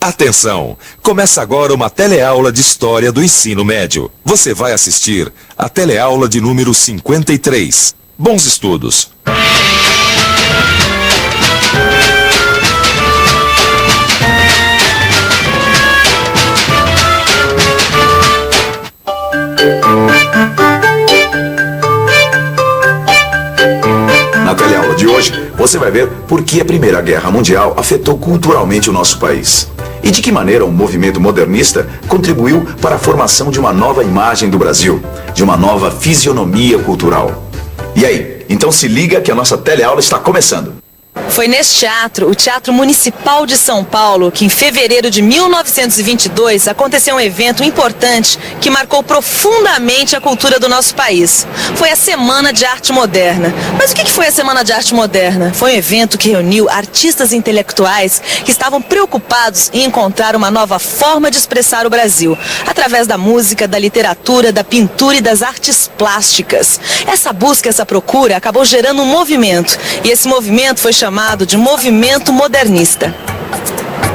Atenção! Começa agora uma teleaula de História do Ensino Médio. Você vai assistir a teleaula de número 53. Bons estudos! Na teleaula de hoje, você vai ver por que a Primeira Guerra Mundial afetou culturalmente o nosso país. E de que maneira o movimento modernista contribuiu para a formação de uma nova imagem do Brasil, de uma nova fisionomia cultural. E aí, então se liga que a nossa teleaula está começando. Foi neste teatro, o Teatro Municipal de São Paulo, que em fevereiro de 1922 aconteceu um evento importante que marcou profundamente a cultura do nosso país. Foi a Semana de Arte Moderna. Mas o que foi a Semana de Arte Moderna? Foi um evento que reuniu artistas intelectuais que estavam preocupados em encontrar uma nova forma de expressar o Brasil, através da música, da literatura, da pintura e das artes plásticas. Essa busca, essa procura acabou gerando um movimento, e esse movimento foi chamado de movimento modernista.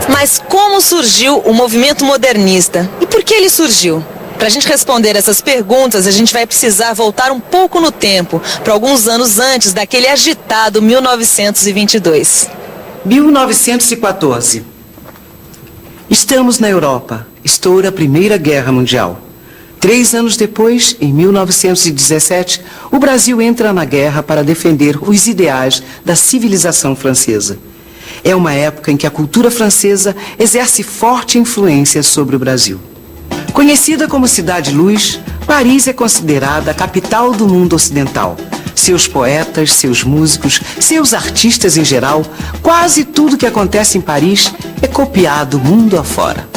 Mas como surgiu o movimento modernista? E por que ele surgiu? Para a gente responder essas perguntas, a gente vai precisar voltar um pouco no tempo, para alguns anos antes daquele agitado 1922. 1914. Estamos na Europa. Estoura a Primeira Guerra Mundial. 3 anos depois, em 1917, o Brasil entra na guerra para defender os ideais da civilização francesa. É uma época em que a cultura francesa exerce forte influência sobre o Brasil. Conhecida como Cidade-Luz, Paris é considerada a capital do mundo ocidental. Seus poetas, seus músicos, seus artistas em geral, quase tudo que acontece em Paris é copiado mundo afora.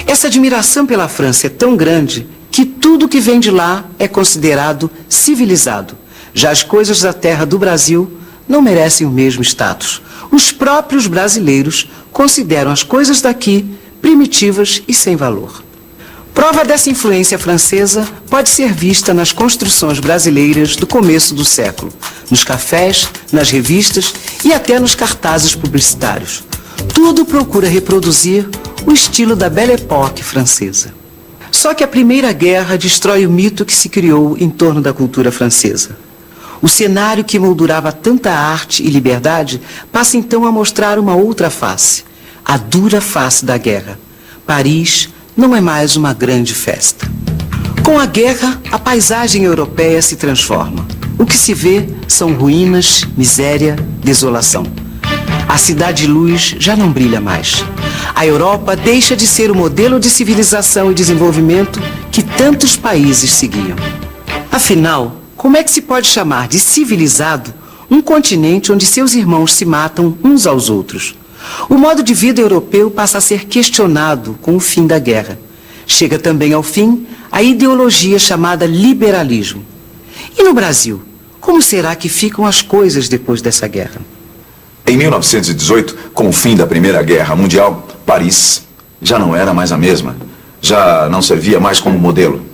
Essa admiração pela França é tão grande que tudo que vem de lá é considerado civilizado. Já as coisas da terra do Brasil não merecem o mesmo status. Os próprios brasileiros consideram as coisas daqui primitivas e sem valor. Prova dessa influência francesa pode ser vista nas construções brasileiras do começo do século, nos cafés, nas revistas e até nos cartazes publicitários. Tudo procura reproduzir o estilo da Belle Époque francesa. Só que a Primeira Guerra destrói o mito que se criou em torno da cultura francesa. O cenário que moldurava tanta arte e liberdade passa então a mostrar uma outra face, a dura face da guerra. Paris não é mais uma grande festa. Com a guerra, a paisagem europeia se transforma. O que se vê são ruínas, miséria, desolação. A Cidade-Luz já não brilha mais. A Europa deixa de ser o modelo de civilização e desenvolvimento que tantos países seguiam. Afinal, como é que se pode chamar de civilizado um continente onde seus irmãos se matam uns aos outros? O modo de vida europeu passa a ser questionado com o fim da guerra. Chega também ao fim a ideologia chamada liberalismo. E no Brasil, como será que ficam as coisas depois dessa guerra? Em 1918, com o fim da Primeira Guerra Mundial, Paris já não era mais a mesma. Já não servia mais como modelo.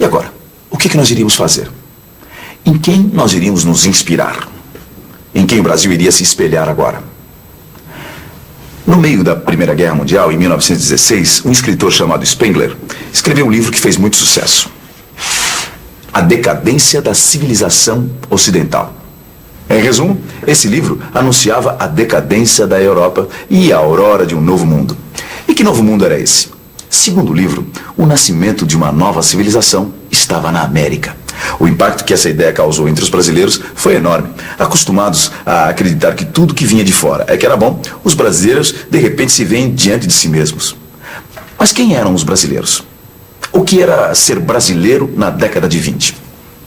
E agora, o que nós iríamos fazer? Em quem nós iríamos nos inspirar? Em quem o Brasil iria se espelhar agora? No meio da Primeira Guerra Mundial, em 1916, um escritor chamado Spengler escreveu um livro que fez muito sucesso. A Decadência da Civilização Ocidental. Em resumo, esse livro anunciava a decadência da Europa e a aurora de um novo mundo. E que novo mundo era esse? Segundo o livro, o nascimento de uma nova civilização estava na América. O impacto que essa ideia causou entre os brasileiros foi enorme. Acostumados a acreditar que tudo que vinha de fora é que era bom, os brasileiros de repente se veem diante de si mesmos. Mas quem eram os brasileiros? O que era ser brasileiro na década de 20?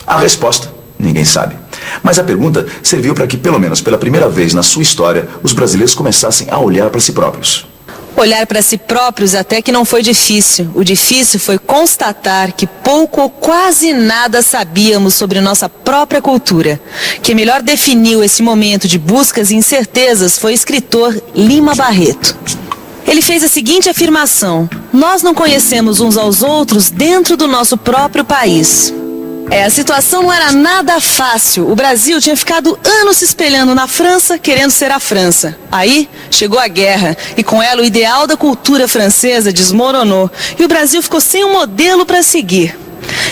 A resposta, ninguém sabe. Mas a pergunta serviu para que, pelo menos pela primeira vez na sua história, os brasileiros começassem a olhar para si próprios. Olhar para si próprios até que não foi difícil. O difícil foi constatar que pouco ou quase nada sabíamos sobre nossa própria cultura. Quem melhor definiu esse momento de buscas e incertezas foi o escritor Lima Barreto. Ele fez a seguinte afirmação: nós não conhecemos uns aos outros dentro do nosso próprio país. A situação não era nada fácil. O Brasil tinha ficado anos se espelhando na França, querendo ser a França. Aí chegou a guerra e com ela o ideal da cultura francesa desmoronou e o Brasil ficou sem um modelo para seguir.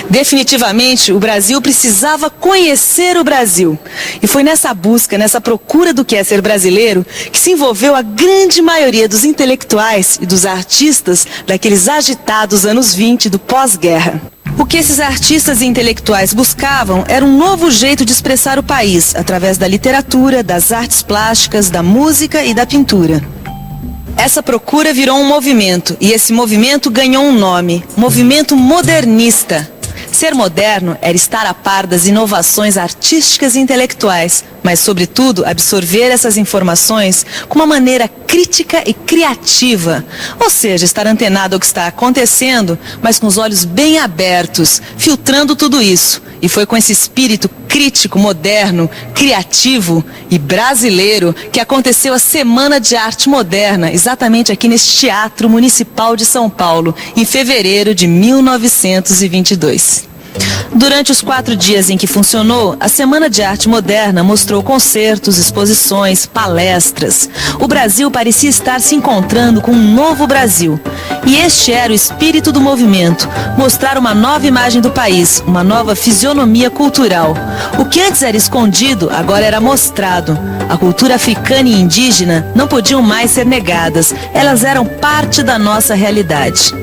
Definitivamente, o Brasil precisava conhecer o Brasil. E foi nessa busca, nessa procura do que é ser brasileiro, que se envolveu a grande maioria dos intelectuais e dos artistas daqueles agitados anos 20 do pós-guerra. O que esses artistas e intelectuais buscavam era um novo jeito de expressar o país, através da literatura, das artes plásticas, da música e da pintura. Essa procura virou um movimento, e esse movimento ganhou um nome: movimento modernista. Ser moderno era estar a par das inovações artísticas e intelectuais, mas, sobretudo, absorver essas informações com uma maneira crítica e criativa. Ou seja, estar antenado ao que está acontecendo, mas com os olhos bem abertos, filtrando tudo isso. E foi com esse espírito crítico, moderno, criativo e brasileiro que aconteceu a Semana de Arte Moderna, exatamente aqui neste Teatro Municipal de São Paulo, em fevereiro de 1922. Durante os 4 dias em que funcionou, a Semana de Arte Moderna mostrou concertos, exposições, palestras. O Brasil parecia estar se encontrando com um novo Brasil. E este era o espírito do movimento: mostrar uma nova imagem do país, uma nova fisionomia cultural. O que antes era escondido, agora era mostrado. A cultura africana e indígena não podiam mais ser negadas. Elas eram parte da nossa realidade.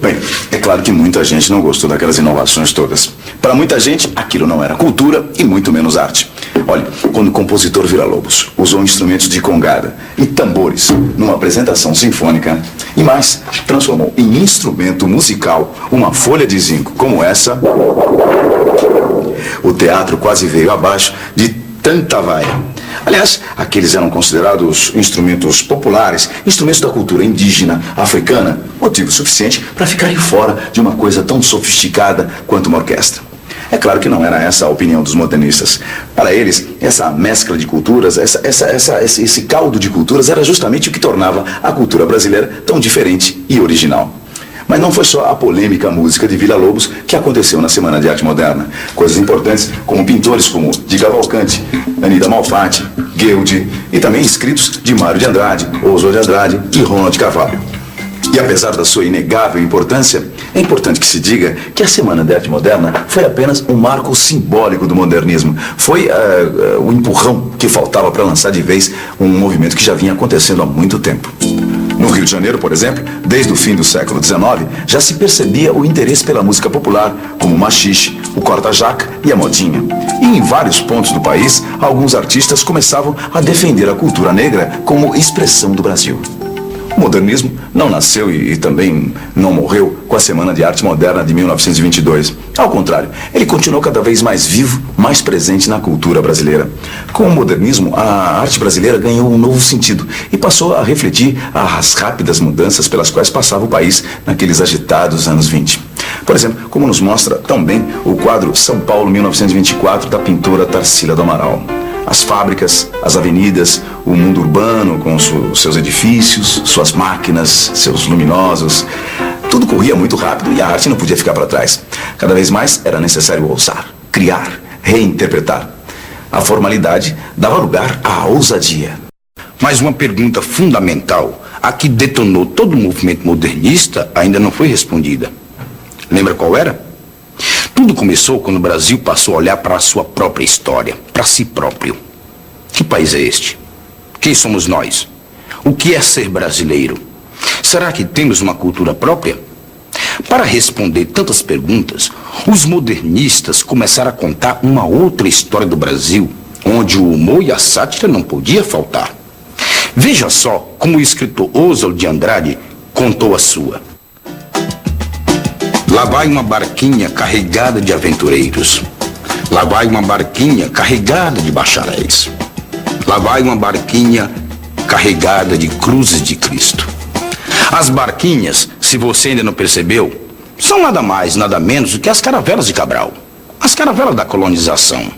Bem, é claro que muita gente não gostou daquelas inovações todas. Para muita gente, aquilo não era cultura e muito menos arte. Olha, quando o compositor Villa-Lobos usou instrumentos de congada e tambores numa apresentação sinfônica, e mais, transformou em instrumento musical uma folha de zinco como essa, o teatro quase veio abaixo de tanta vaia. Aliás, aqueles eram considerados instrumentos populares, instrumentos da cultura indígena, africana, motivo suficiente para ficarem fora de uma coisa tão sofisticada quanto uma orquestra. É claro que não era essa a opinião dos modernistas. Para eles, essa mescla de culturas, esse caldo de culturas era justamente o que tornava a cultura brasileira tão diferente e original. Mas não foi só a polêmica música de Villa-Lobos que aconteceu na Semana de Arte Moderna. Coisas importantes como pintores como Di Cavalcanti, Anita Malfatti, Guilde e também escritos de Mário de Andrade, Oswald de Andrade e Ronald Carvalho. E apesar da sua inegável importância, é importante que se diga que a Semana de Arte Moderna foi apenas um marco simbólico do modernismo. Foi o empurrão que faltava para lançar de vez um movimento que já vinha acontecendo há muito tempo. No Rio de Janeiro, por exemplo, desde o fim do século XIX, já se percebia o interesse pela música popular, como o machixe, o corta-jaca e a modinha. E em vários pontos do país, alguns artistas começavam a defender a cultura negra como expressão do Brasil. O modernismo não nasceu e também não morreu com a Semana de Arte Moderna de 1922. Ao contrário, ele continuou cada vez mais vivo, mais presente na cultura brasileira. Com o modernismo, a arte brasileira ganhou um novo sentido e passou a refletir as rápidas mudanças pelas quais passava o país naqueles agitados anos 20. Por exemplo, como nos mostra tão bem o quadro São Paulo 1924 da pintora Tarsila do Amaral. As fábricas, as avenidas, o mundo urbano com seus edifícios, suas máquinas, seus luminosos. Tudo corria muito rápido e a arte não podia ficar para trás. Cada vez mais era necessário ousar, criar, reinterpretar. A formalidade dava lugar à ousadia. Mas uma pergunta fundamental, a que detonou todo o movimento modernista, ainda não foi respondida. Lembra qual era? Tudo começou quando o Brasil passou a olhar para a sua própria história, para si próprio. Que país é este? Quem somos nós? O que é ser brasileiro? Será que temos uma cultura própria? Para responder tantas perguntas, os modernistas começaram a contar uma outra história do Brasil, onde o humor e a sátira não podia faltar. Veja só como o escritor Oswald de Andrade contou a sua. Lá vai uma barquinha carregada de aventureiros. Lá vai uma barquinha carregada de bacharéis. Lá vai uma barquinha carregada de cruzes de Cristo. As barquinhas, se você ainda não percebeu, são nada mais, nada menos do que as caravelas de Cabral. As caravelas da colonização.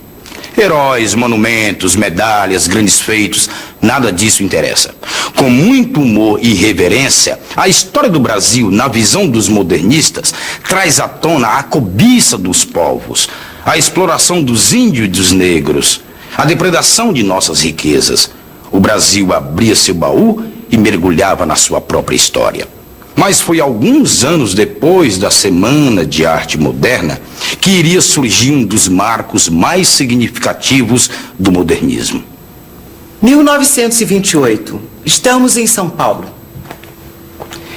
Heróis, monumentos, medalhas, grandes feitos, nada disso interessa. Com muito humor e reverência, a história do Brasil, na visão dos modernistas, traz à tona a cobiça dos povos, a exploração dos índios e dos negros, a depredação de nossas riquezas. O Brasil abria seu baú e mergulhava na sua própria história. Mas foi alguns anos depois da Semana de Arte Moderna que iria surgir um dos marcos mais significativos do modernismo. 1928. Estamos em São Paulo.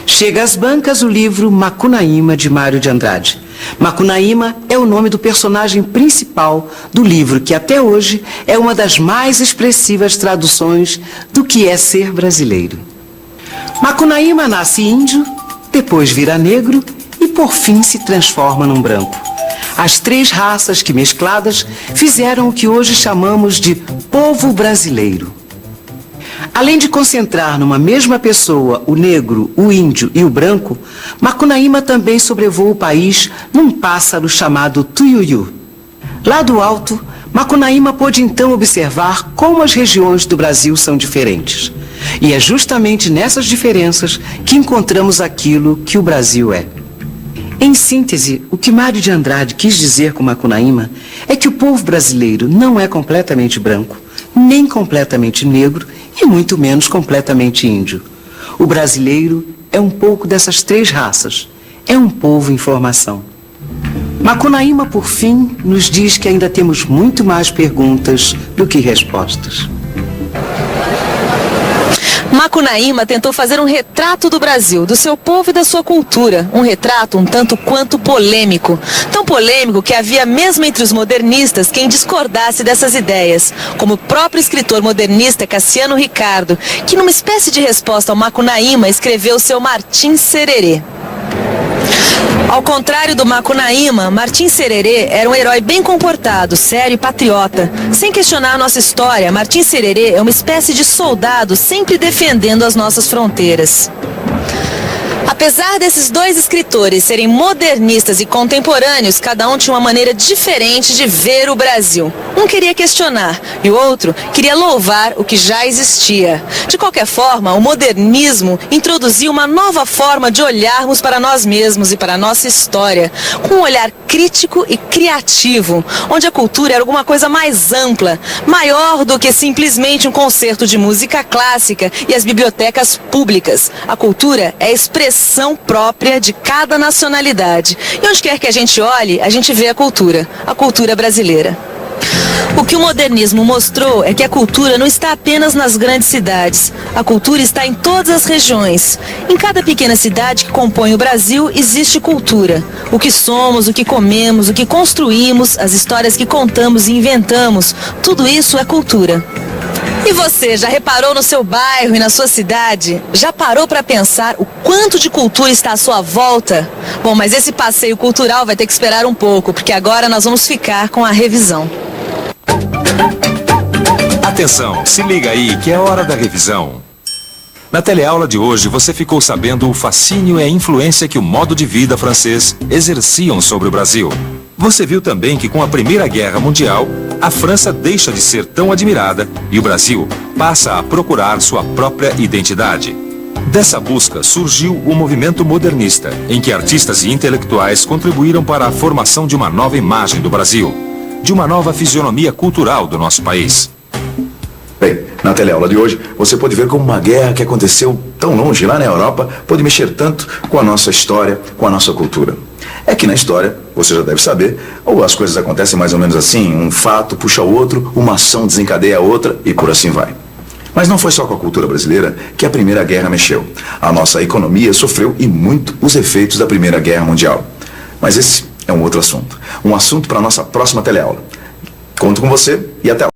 Chega às bancas o livro Macunaíma, de Mário de Andrade. Macunaíma é o nome do personagem principal do livro, que até hoje é uma das mais expressivas traduções do que é ser brasileiro. Macunaíma nasce índio, depois vira negro e por fim se transforma num branco. As três raças que mescladas fizeram o que hoje chamamos de povo brasileiro. Além de concentrar numa mesma pessoa o negro, o índio e o branco, Macunaíma também sobrevoa o país num pássaro chamado tuiuiu. Lá do alto, Macunaíma pôde então observar como as regiões do Brasil são diferentes. E é justamente nessas diferenças que encontramos aquilo que o Brasil é. Em síntese, o que Mário de Andrade quis dizer com Macunaíma é que o povo brasileiro não é completamente branco, nem completamente negro e muito menos completamente índio. O brasileiro é um pouco dessas três raças, é um povo em formação. Macunaíma, por fim, nos diz que ainda temos muito mais perguntas do que respostas. Macunaíma tentou fazer um retrato do Brasil, do seu povo e da sua cultura. Um retrato um tanto quanto polêmico. Tão polêmico que havia mesmo entre os modernistas quem discordasse dessas ideias, como o próprio escritor modernista Cassiano Ricardo, que numa espécie de resposta ao Macunaíma escreveu seu Martim Sererê. Ao contrário do Macunaíma, Martim Sererê era um herói bem comportado, sério e patriota. Sem questionar nossa história, Martim Sererê é uma espécie de soldado sempre defendendo as nossas fronteiras. Apesar desses dois escritores serem modernistas e contemporâneos, cada um tinha uma maneira diferente de ver o Brasil. Um queria questionar e o outro queria louvar o que já existia. De qualquer forma, o modernismo introduziu uma nova forma de olharmos para nós mesmos e para a nossa história, com um olhar crítico e criativo, onde a cultura era alguma coisa mais ampla, maior do que simplesmente um concerto de música clássica e as bibliotecas públicas. A cultura é a expressão própria de cada nacionalidade. E onde quer que a gente olhe, a gente vê a cultura brasileira. O que o modernismo mostrou é que a cultura não está apenas nas grandes cidades. A cultura está em todas as regiões. Em cada pequena cidade que compõe o Brasil existe cultura. O que somos, o que comemos, o que construímos, as histórias que contamos e inventamos, tudo isso é cultura. E você, já reparou no seu bairro e na sua cidade? Já parou para pensar o quanto de cultura está à sua volta? Bom, mas esse passeio cultural vai ter que esperar um pouco, porque agora nós vamos ficar com a revisão. Atenção, se liga aí que é hora da revisão. Na teleaula de hoje você ficou sabendo o fascínio e a influência que o modo de vida francês exerciam sobre o Brasil. Você viu também que com a Primeira Guerra Mundial, a França deixa de ser tão admirada e o Brasil passa a procurar sua própria identidade. Dessa busca surgiu o movimento modernista, em que artistas e intelectuais contribuíram para a formação de uma nova imagem do Brasil, de uma nova fisionomia cultural do nosso país. Bem, na teleaula de hoje, você pode ver como uma guerra que aconteceu tão longe lá na Europa pode mexer tanto com a nossa história, com a nossa cultura. É que na história, você já deve saber, ou as coisas acontecem mais ou menos assim, um fato puxa o outro, uma ação desencadeia a outra e por assim vai. Mas não foi só com a cultura brasileira que a Primeira Guerra mexeu. A nossa economia sofreu e muito os efeitos da Primeira Guerra Mundial. Mas esse é um outro assunto. Um assunto para a nossa próxima teleaula. Conto com você e até lá.